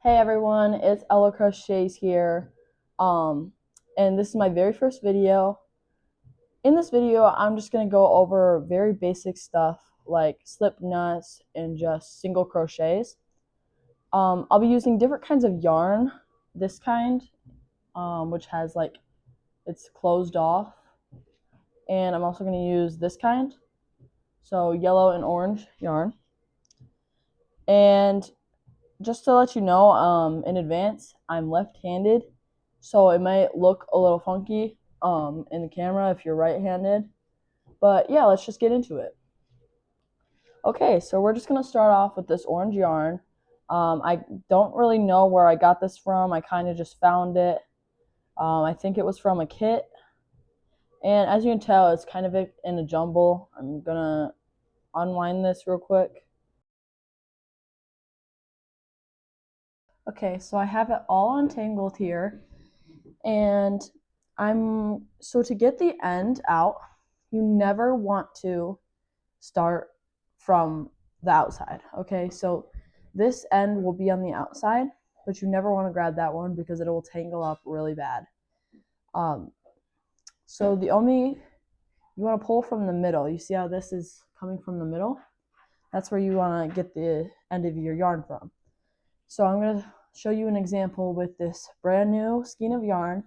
Hey everyone, it's Ella Crochets here, and this is my very first video. In this video, I'm just going to go over very basic stuff like slip knots and just single crochets. I'll be using different kinds of yarn, this kind, which has it's closed off, and I'm also going to use this kind, so yellow and orange yarn. And just to let you know, in advance, I'm left-handed, so it might look a little funky in the camera if you're right-handed. But yeah, let's just get into it. Okay, so we're just gonna start off with this orange yarn. I don't really know where I got this from. I kind of just found it. I think it was from a kit, and as you can tell, it's kind of in a jumble. I'm gonna unwind this real quick. Okay, so I have it all untangled here, and so to get the end out, you never want to start from the outside. Okay, so this end will be on the outside, but you never want to grab that one because it will tangle up really bad. So you want to pull from the middle. You see how this is coming from the middle? That's where you want to get the end of your yarn from. So I'm going to show you an example with this brand new skein of yarn.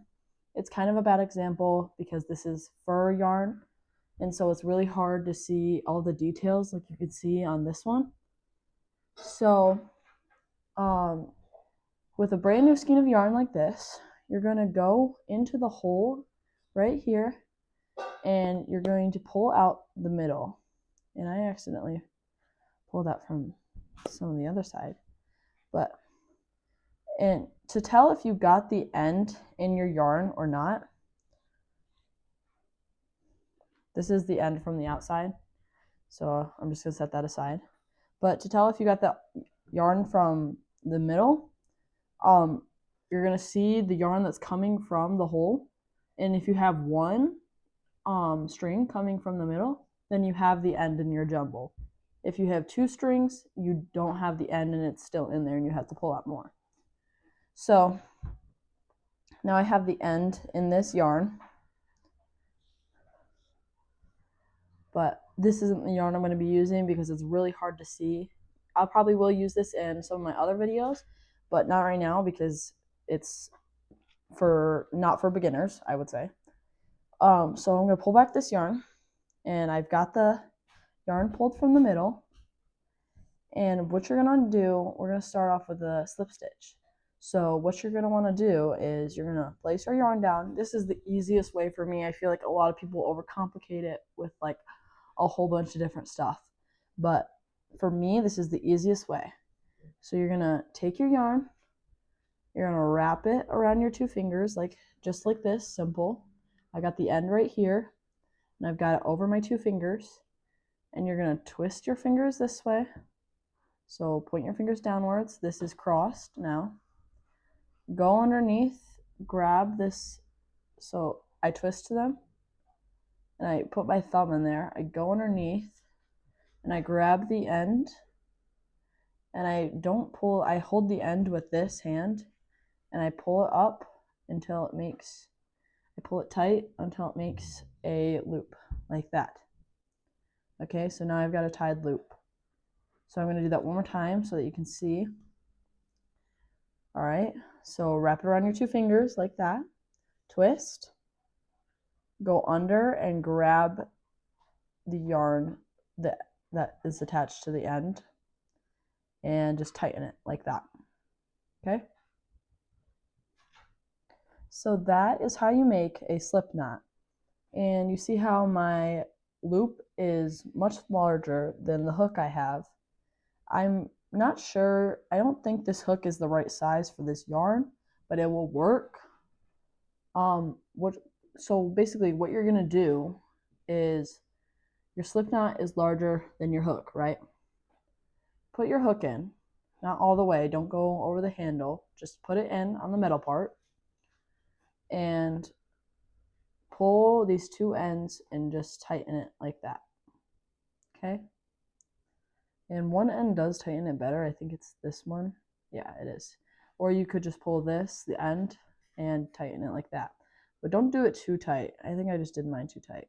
It's kind of a bad example because this is fur yarn, and so it's really hard to see all the details like you can see on this one. So with a brand new skein of yarn like this, you're going to go into the hole right here, and you're going to pull out the middle. And I accidentally pulled that from some of the other side. And to tell if you got the end in your yarn or not, this is the end from the outside, so I'm just going to set that aside. But to tell if you got the yarn from the middle, you're going to see the yarn that's coming from the hole. And if you have one string coming from the middle, then you have the end in your jumble. If you have two strings, you don't have the end and it's still in there and you have to pull out more. So now I have the end in this yarn, but this isn't the yarn I'm going to be using because it's really hard to see. I probably will use this in some of my other videos, but not right now because it's not for beginners, I would say. So I'm going to pull back this yarn, and I've got the yarn pulled from the middle. And what you're going to do, we're going to start off with a slip stitch. So what you're going to want to do is you're going to place your yarn down. This is the easiest way for me. I feel like a lot of people overcomplicate it with like a whole bunch of different stuff. But for me, this is the easiest way. So you're going to take your yarn, you're going to wrap it around your two fingers, just like this, simple. I got the end right here, and I've got it over my two fingers. And you're going to twist your fingers this way. So point your fingers downwards. This is crossed now. Go underneath, grab this. So I twist to them, and I put my thumb in there. I go underneath, and I grab the end, and I don't pull. I hold the end with this hand, and I pull it up until it makes, I pull it tight until it makes a loop like that. Okay, so now I've got a tied loop. So I'm going to do that one more time so that you can see. All right, so wrap it around your two fingers like that. Twist. Go under and grab the yarn that is attached to the end. And just tighten it like that. Okay? So that is how you make a slip knot. And you see how my loop is much larger than the hook I have. I'm not sure, I don't think this hook is the right size for this yarn, but it will work. So basically what you're gonna do is your slip knot is larger than your hook, right? Put your hook in, not all the way, don't go over the handle, just put it in on the metal part and pull these two ends and just tighten it like that. Okay? And one end does tighten it better. I think it's this one. Yeah, it is. or you could just pull this, the end, and tighten it like that. But don't do it too tight. I think I just did mine too tight.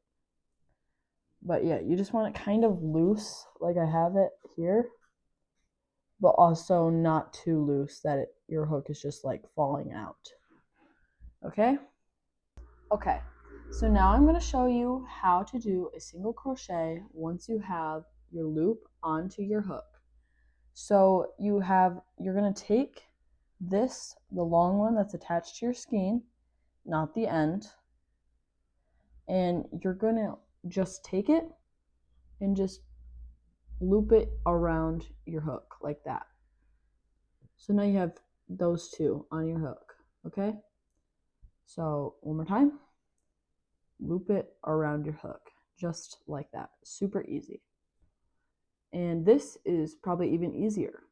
But yeah, you just want it kind of loose, like I have it here, but also not too loose that your hook is just like falling out. Okay? Okay, so now I'm going to show you how to do a single crochet once you have your loop onto your hook. So you're going to take this, the long one that's attached to your skein, not the end, and you're going to just take it and just loop it around your hook like that. So now you have those two on your hook, okay? So one more time, loop it around your hook, just like that. Super easy. And this is probably even easier.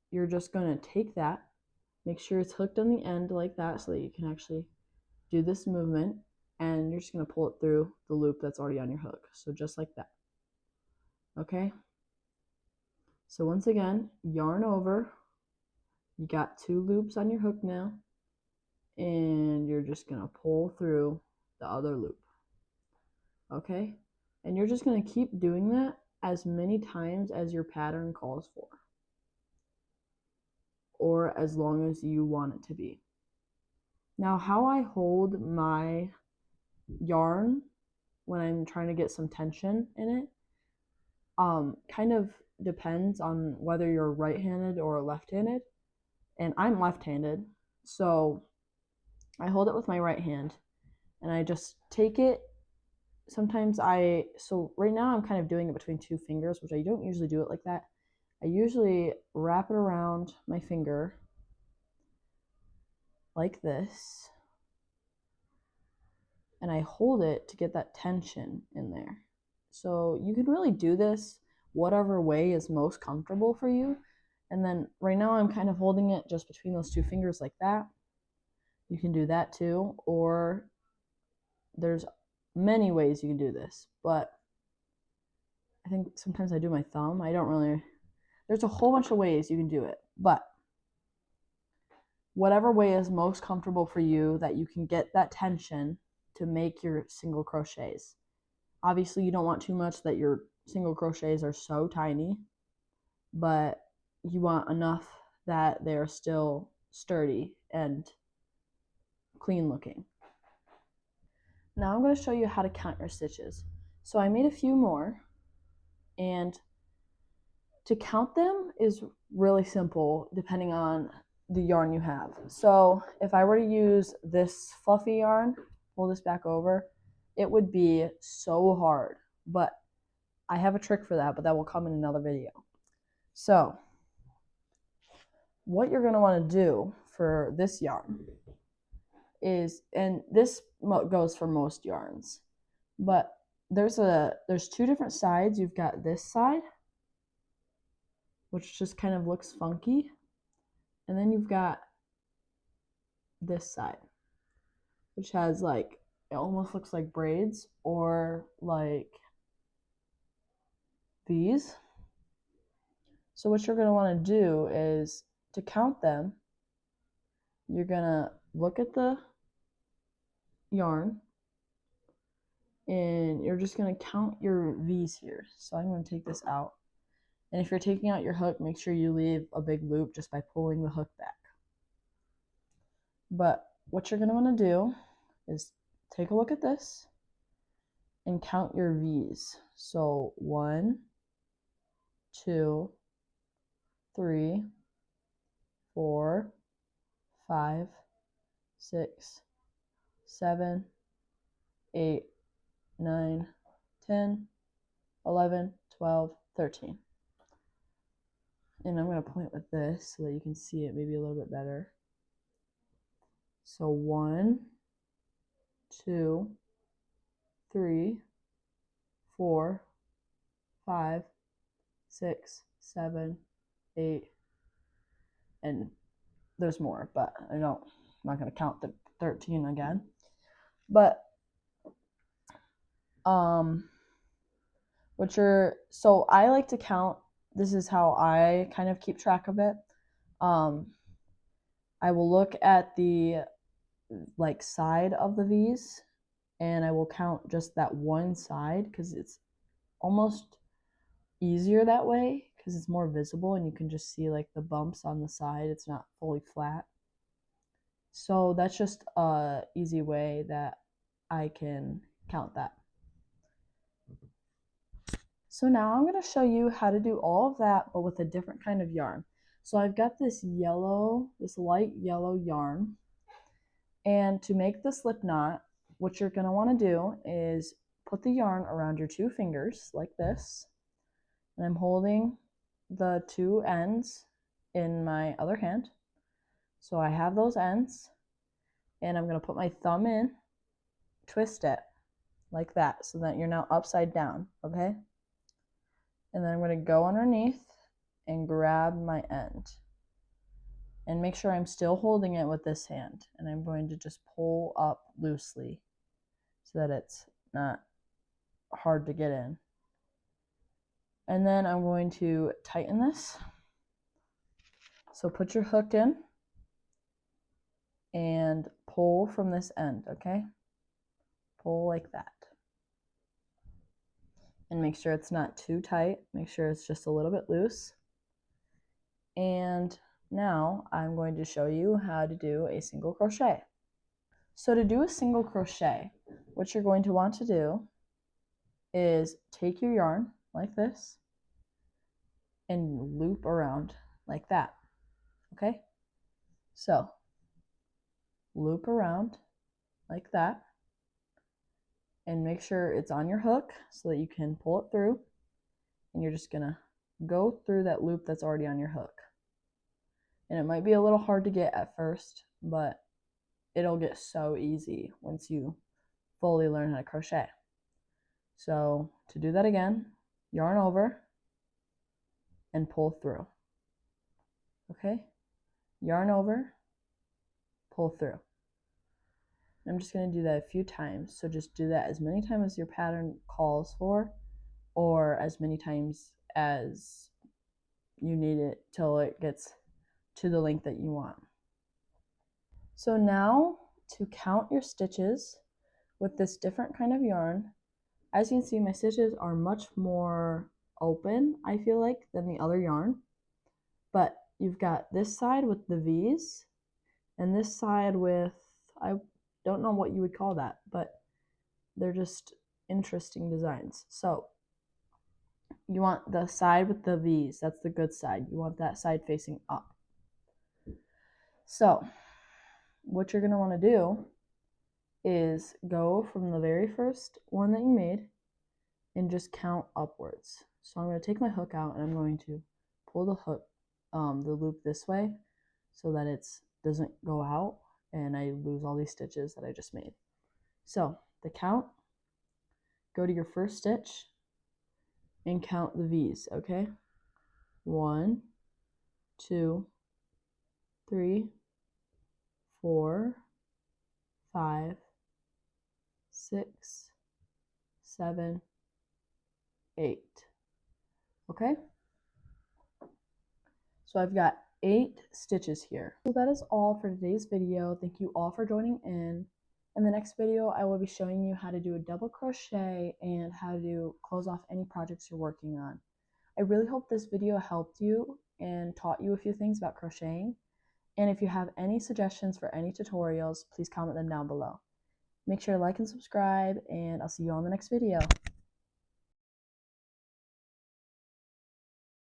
You're just going to take that, make sure it's hooked on the end like that so that you can actually do this movement, and you're just going to pull it through the loop that's already on your hook. So just like that. Okay? So once again, yarn over. You got 2 loops on your hook now, and you're just going to pull through the other loop. Okay? And you're just going to keep doing that as many times as your pattern calls for, or as long as you want it to be. Now, how I hold my yarn when I'm trying to get some tension in it kind of depends on whether you're right-handed or left-handed. And I'm left-handed, so I hold it with my right hand, and I just take it. Sometimes so right now I'm kind of doing it between 2 fingers, which I don't usually do it like that. I usually wrap it around my finger like this, and I hold it to get that tension in there. So you can really do this whatever way is most comfortable for you. And then right now I'm kind of holding it just between those 2 fingers like that. You can do that too, or there's many ways you can do this, but I think sometimes I do my thumb. There's a whole bunch of ways you can do it, but whatever way is most comfortable for you that you can get that tension to make your single crochets. Obviously you don't want too much that your single crochets are so tiny, but you want enough that they're still sturdy and clean looking. Now I'm going to show you how to count your stitches. So I made a few more, and to count them is really simple depending on the yarn you have. So if I were to use this fluffy yarn, pull this back over, it would be so hard, but I have a trick for that, but that will come in another video. So what you're going to want to do for this yarn is, and this goes for most yarns, but there's 2 different sides. You've got this side, which just kind of looks funky, and then you've got this side, which has like, it almost looks like braids or like these. So what you're going to want to do is, to count them, you're going to look at the yarn, and you're just going to count your V's here. So I'm going to take this out. And if you're taking out your hook, make sure you leave a big loop just by pulling the hook back. But what you're going to want to do is take a look at this and count your V's. So 1, 2, 3, 4, 5, 6, 7, 8, 9, 10, 11, 12, 13. And I'm going to point with this so that you can see it maybe a little bit better. So 1, 2, 3, 4, 5, 6, 7, 8, and there's more, but I'm not going to count the 13 again. But so I like to count. This is how I kind of keep track of it. I will look at the like side of the V's and I will count just that one side because it's almost easier that way because it's more visible and you can just see like the bumps on the side. It's not fully flat. So that's just a easy way that I can count that. So now I'm going to show you how to do all of that but with a different kind of yarn. So I've got this light yellow yarn, and to make the slip knot, what you're going to want to do is put the yarn around your two fingers like this, and I'm holding the two ends in my other hand. So I have those ends, and I'm going to put my thumb in, twist it like that so that you're now upside down, okay? And then I'm going to go underneath and grab my end. And make sure I'm still holding it with this hand. And I'm going to just pull up loosely so that it's not hard to get in. And then I'm going to tighten this. So put your hook in and pull from this end, okay? Pull like that. And make sure it's not too tight. Make sure it's just a little bit loose. And now I'm going to show you how to do a single crochet. So to do a single crochet, what you're going to want to do is take your yarn like this and loop around like that, okay? So loop around like that and make sure it's on your hook so that you can pull it through, and you're just gonna go through that loop that's already on your hook. And it might be a little hard to get at first, but it'll get so easy once you fully learn how to crochet. So to do that again, yarn over and pull through, okay? Yarn over, pull through. I'm just going to do that a few times, so just do that as many times as your pattern calls for, or as many times as you need it till it gets to the length that you want. So now to count your stitches with this different kind of yarn, as you can see, my stitches are much more open, I feel like, than the other yarn. But you've got this side with the V's and this side with, I don't know what you would call that, but they're just interesting designs. So you want the side with the V's, that's the good side. You want that side facing up. So what you're going to want to do is go from the very first one that you made and just count upwards. So I'm going to take my hook out and I'm going to pull the hook, the loop this way so that it doesn't go out and I lose all these stitches that I just made. So the count, go to your first stitch and count the V's, okay? 1, 2, 3, 4, 5, 6, 7, 8. Okay? So I've got 8 stitches here. So that is all for today's video. Thank you all for joining in. In the next video, I will be showing you how to do a double crochet and how to close off any projects you're working on. I really hope this video helped you and taught you a few things about crocheting. And if you have any suggestions for any tutorials, please comment them down below. Make sure to like and subscribe, and I'll see you on the next video.